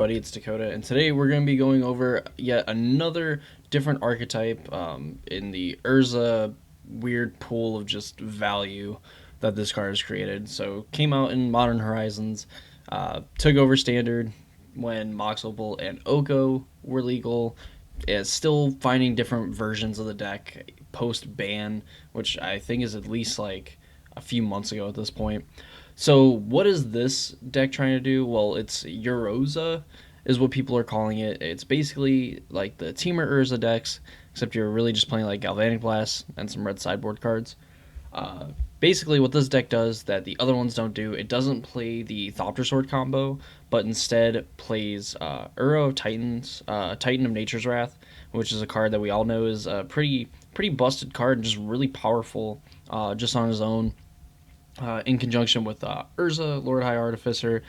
Buddy, it's Dakota, and today we're going to be going over yet another different archetype in the Urza weird pool of just value that this card has created. So, came out in Modern Horizons, took over Standard when Mox Opal and Oko were legal. Is still finding different versions of the deck post ban, which I think is at least like a few months ago at this point. So, what is this deck trying to do? Well, it's Uroza, is what people are calling it. It's basically like the Teamer Urza decks, except you're really just playing like Galvanic Blast and some red sideboard cards. Uh, Basically, what this deck does that the other ones don't do, it doesn't play the Thopter Sword combo, but instead plays Uro of Titans, Titan of Nature's Wrath, which is a card that we all know is a pretty busted card and just really powerful just on his own in conjunction with Urza, Lord High Artificer,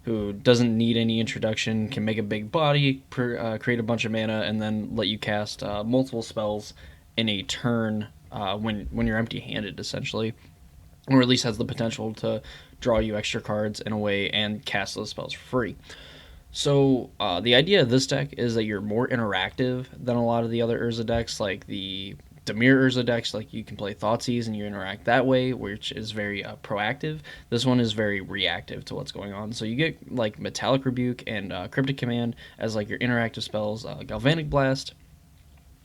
who doesn't need any introduction, can make a big body, create a bunch of mana, and then let you cast multiple spells in a turn when you're empty-handed, essentially, or at least has the potential to draw you extra cards in a way and cast those spells for free. So the idea of this deck is that you're more interactive than a lot of the other Urza decks, like the Demir Urza decks. Like you can play Thoughtseize and you interact that way, which is very proactive. This one is very reactive to what's going on. So you get like Metallic Rebuke and Cryptic Command as like your interactive spells. Galvanic Blast,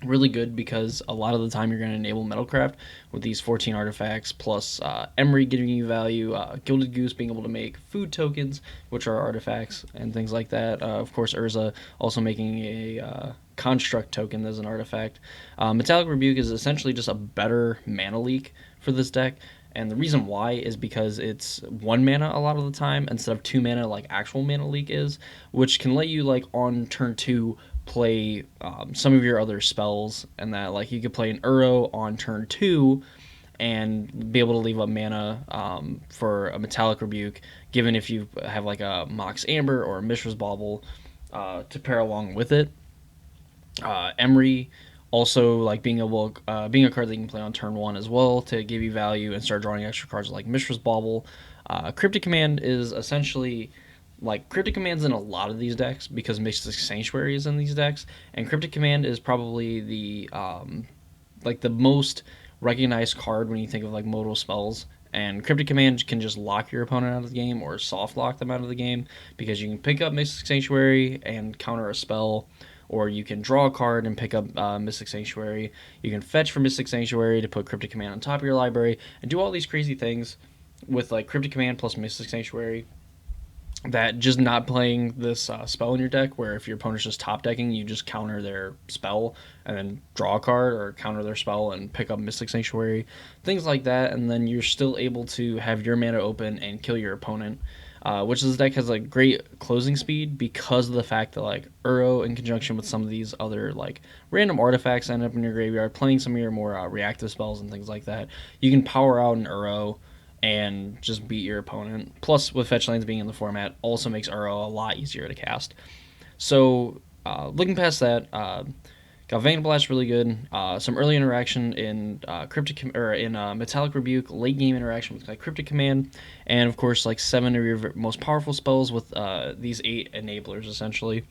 really good because a lot of the time you're going to enable Metalcraft with these 14 artifacts plus Emery giving you value, Gilded Goose being able to make food tokens, which are artifacts and things like that. Of course, Urza also making a construct token as an artifact. Metallic Rebuke is essentially just a better mana leak for this deck. And the reason why is because it's one mana a lot of the time instead of two mana like actual mana leak is, which can let you like on turn two play some of your other spells, and that like you could play an Uro on turn two and be able to leave up mana for a Metallic Rebuke, given if you have like a Mox Amber or a Mishra's Bauble to pair along with it. Emery also like being a card that you can play on turn one as well to give you value and start drawing extra cards like Mishra's Bauble. Cryptic Command is essentially like Cryptic Command's in a lot of these decks because Mystic Sanctuary is in these decks, and Cryptic Command is probably the like the most recognized card when you think of like modal spells. And Cryptic Command can just lock your opponent out of the game or soft lock them out of the game because you can pick up Mystic Sanctuary and counter a spell, or you can draw a card and pick up Mystic Sanctuary. You can fetch for Mystic Sanctuary to put Cryptic Command on top of your library and do all these crazy things with like Cryptic Command plus Mystic Sanctuary, that just not playing this spell in your deck, where if your opponent's just top decking, you just counter their spell and then draw a card, or counter their spell and pick up Mystic Sanctuary, things like that, and then you're still able to have your mana open and kill your opponent. Which this deck has like great closing speed because of the fact that like Uro in conjunction with some of these other like random artifacts end up in your graveyard, playing some of your more reactive spells and things like that. You can power out an Uro and just beat your opponent. Plus, with fetch lands being in the format, also makes Uro a lot easier to cast. So, looking past that, Galvanic Blast really good. Some early interaction in Metallic Rebuke, late game interaction with like Cryptic Command, and of course like 7 of your most powerful spells with these 8 enablers essentially.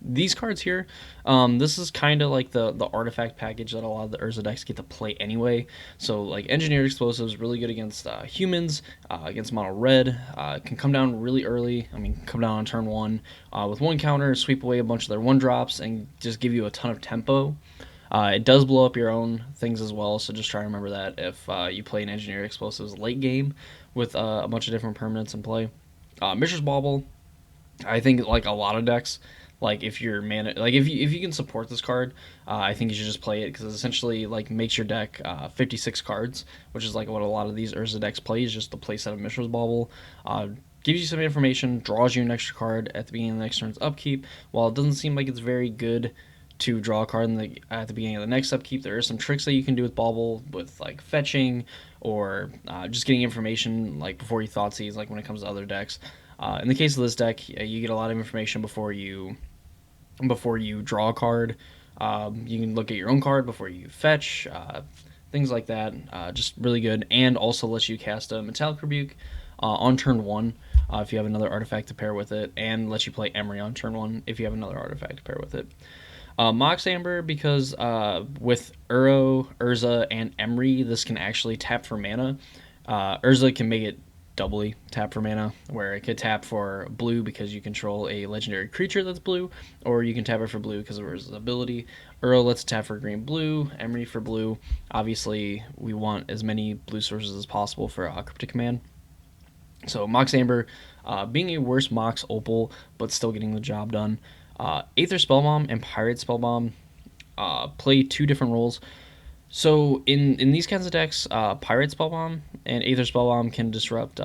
These cards here, this is kind of like the artifact package that a lot of the Urza decks get to play anyway. So like Engineered Explosives, really good against humans, against mono red, can come down really early. I mean, come down on turn one with one counter, sweep away a bunch of their one drops, and just give you a ton of tempo. It does blow up your own things as well, so just try to remember that if you play an Engineered Explosives late game with a bunch of different permanents in play. Mishra's Bauble, I think like a lot of decks, like if you're mana, like if you can support this card, I think you should just play it because it essentially like makes your deck 56 cards, which is like what a lot of these Urza decks play, is just the playset of Mishra's Bauble. Gives you some information, draws you an extra card at the beginning of the next turn's upkeep. While it doesn't seem like it's very good to draw a card at the beginning of the next upkeep, there are some tricks that you can do with Bauble, with like fetching or just getting information like before you Thoughtseize, like when it comes to other decks. In the case of this deck, you get a lot of information before you draw a card. You can look at your own card before you fetch, things like that. Just really good, and also lets you cast a Metallic Rebuke on turn one. if you have another artifact to pair with it, and lets you play Emery on turn 1 if you have another artifact to pair with it. Mox Amber, because with Urza, and Emery, this can actually tap for mana. Urza can make it doubly tap for mana, where it could tap for blue because you control a legendary creature that's blue, or you can tap it for blue because of Urza's ability. Uro lets it tap for green blue, Emery for blue. Obviously, we want as many blue sources as possible for Cryptic Command. So Mox Amber, being a worse Mox Opal, but still getting the job done. Aether Spellbomb and Pirate Spellbomb play two different roles. So in these kinds of decks, Pirate Spellbomb and Aether Spellbomb can disrupt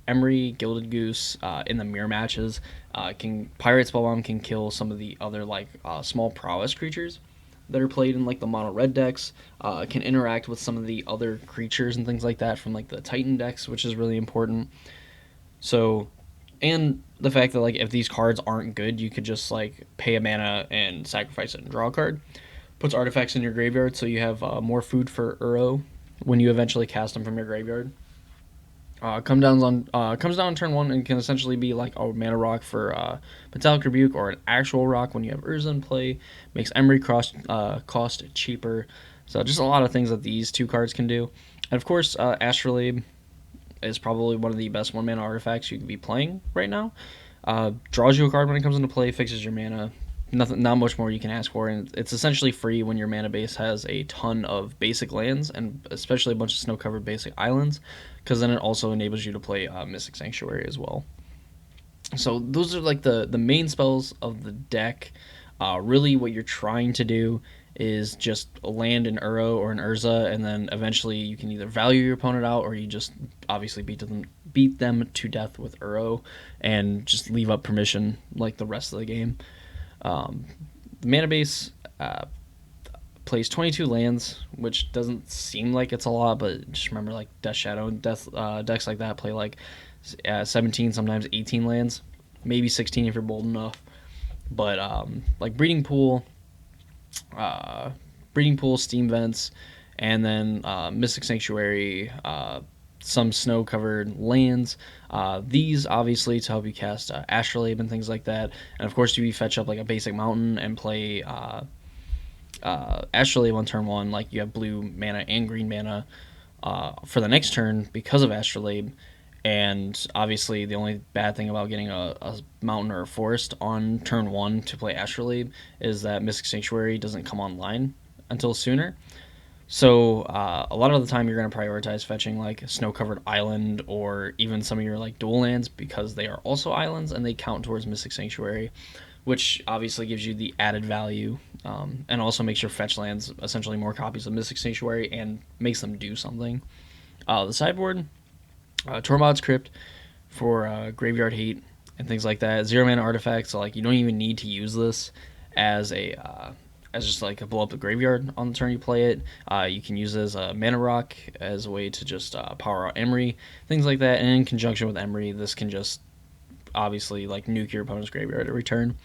Emery, Gilded Goose in the mirror matches. Pirate Spellbomb can kill some of the other small prowess creatures that are played in like the mono red decks. Can interact with some of the other creatures and things like that from like the Titan decks, which is really important. So, and the fact that like if these cards aren't good, you could just like pay a mana and sacrifice it and draw a card. Puts artifacts in your graveyard, so you have more food for Uro when you eventually cast them from your graveyard. Comes down on turn 1 and can essentially be like a mana rock for Metallic Rebuke, or an actual rock when you have Urza in play. Makes Emery cost cheaper. So just a lot of things that these two cards can do. And of course, Astrolabe is probably one of the best 1-mana artifacts you could be playing right now. Draws you a card when it comes into play, fixes your mana. Not much more you can ask for, and it's essentially free when your mana base has a ton of basic lands, and especially a bunch of snow-covered basic islands, because then it also enables you to play Mystic Sanctuary as well. So those are like the main spells of the deck. Really what you're trying to do is just land an Uro or an Urza, and then eventually you can either value your opponent out, or you just obviously beat them to death with Uro and just leave up permission like the rest of the game. The mana base plays 22 lands, which doesn't seem like it's a lot, but just remember like Death Shadow and decks like that play like 17, sometimes 18 lands, maybe 16 if you're bold enough. But like Breeding Pool, Steam Vents, and then Mystic Sanctuary, some snow-covered lands. These obviously to help you cast Astrolabe and things like that. And of course, you fetch up like a basic mountain and play Astrolabe on turn 1. Like you have blue mana and green mana for the next turn because of Astrolabe. And obviously, the only bad thing about getting a mountain or a forest on turn 1 to play Astrolabe is that Mystic Sanctuary doesn't come online until sooner. So a lot of the time you're going to prioritize fetching like a snow-covered island, or even some of your like dual lands, because they are also islands and they count towards Mystic Sanctuary, which obviously gives you the added value, and also makes your fetch lands essentially more copies of Mystic Sanctuary and makes them do something. The sideboard, Tormod's Crypt for Graveyard Hate and things like that. 0-mana artifacts, so like you don't even need to use this as just like a blow up the graveyard on the turn you play it. You can use it as a mana rock, as a way to just power out Emery, things like that. And in conjunction with Emery, this can just obviously like nuke your opponent's graveyard every turn.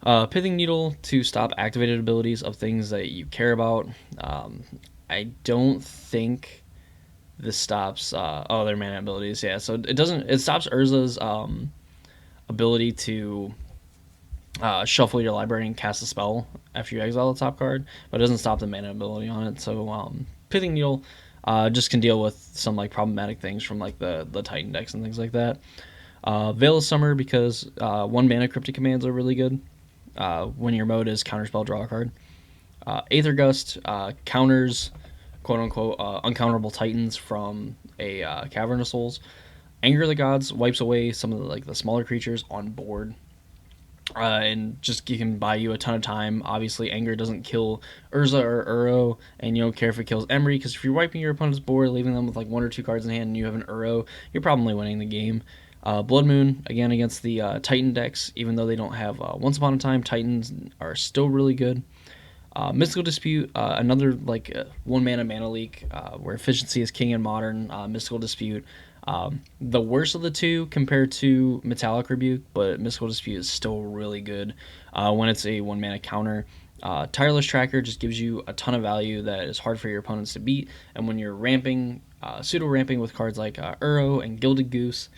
Pithing Needle to stop activated abilities of things that you care about. I don't think this stops their mana abilities. Yeah, so it doesn't. It stops Urza's ability to shuffle your library and cast a spell after you exile the top card, but it doesn't stop the mana ability on it. So Pithing Needle just can deal with some like problematic things from like the Titan decks and things like that. Veil of Summer, because 1-mana Cryptic Commands are really good when your mode is Counterspell, draw a card. Aether Gust counters quote-unquote uncounterable Titans from a Cavern of Souls. Anger of the Gods wipes away some of the smaller creatures on board, and just can buy you a ton of time. Obviously, Anger doesn't kill Urza or Uro, and you don't care if it kills Emery, because if you're wiping your opponent's board, leaving them with like 1 or 2 cards in hand, and you have an Uro, you're probably winning the game. Blood Moon, again, against the Titan decks, even though they don't have Once Upon a Time, Titans are still really good. Mystical Dispute, another 1-mana leak, where efficiency is king in Modern. Mystical Dispute, the worst of the two compared to Metallic Rebuke, but Mystical Dispute is still really good when it's a 1-mana counter. Tireless Tracker just gives you a ton of value that is hard for your opponents to beat, and when you're ramping, pseudo-ramping with cards like Uro and Gilded Goose,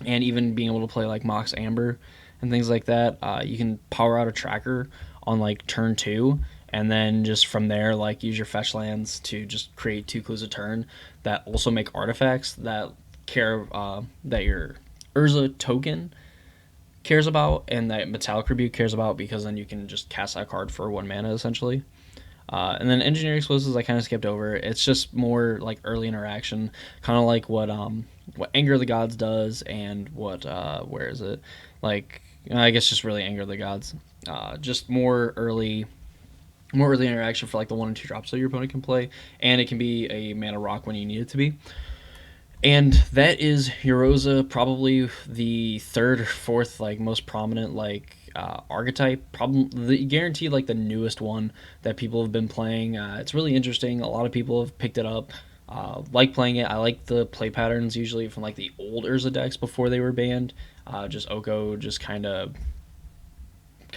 and even being able to play like Mox Amber and things like that. You can power out a tracker on like turn 2, and then just from there like use your fetch lands to just create 2 clues a turn that also make artifacts that care that your Urza token cares about and that Metallic Rebuke cares about, because then you can just cast that card for 1 mana essentially. And then engineering explosives I kind of skipped over. It's just more like early interaction, kind of like what Anger of the Gods does, and what where is it? Like I guess just really Anger of the Gods. Just more early interaction for like the 1 and 2 drops that your opponent can play, and it can be a mana rock when you need it to be. And that is Uroza, probably the third or fourth like most prominent like archetype, probably guaranteed like the newest one that people have been playing. It's really interesting. A lot of people have picked it up, like playing it. I like the play patterns usually from like the old Urza decks before they were banned. Just Oko just kind of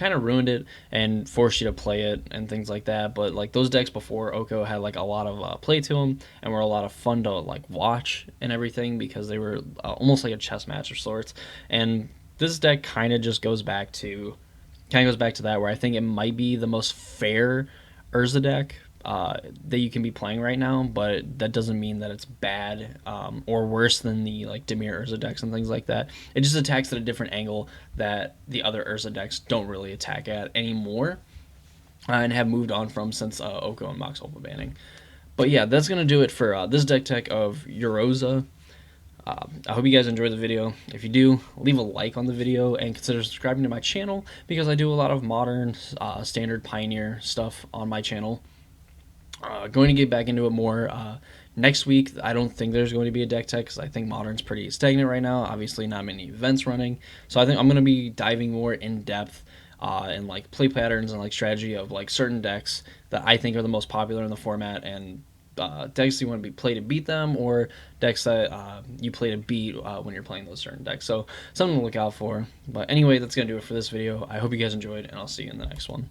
ruined it and forced you to play it and things like that. But like those decks before Oko had like a lot of play to them and were a lot of fun to like watch and everything, because they were almost like a chess match of sorts. And this deck kind of goes back to that, where I think it might be the most fair Urza deck that you can be playing right now, but that doesn't mean that it's bad or worse than the like Dimir Urza decks and things like that. It just attacks at a different angle that the other Urza decks don't really attack at anymore, and have moved on from since Oko and Mox Ultra banning. But yeah, that's gonna do it for this deck tech of Uroza. I hope you guys enjoyed the video. If you do, leave a like on the video and consider subscribing to my channel, because I do a lot of modern, standard Pioneer stuff on my channel. Going to get back into it more next week. I don't think there's going to be a deck tech, because I think Modern's pretty stagnant right now. Obviously, not many events running, so I think I'm going to be diving more in depth and like play patterns and like strategy of like certain decks that I think are the most popular in the format, and decks you want to be play to beat them, or decks that you play to beat when you're playing those certain decks. So something to look out for. But anyway, that's gonna do it for this video. I hope you guys enjoyed, and I'll see you in the next one.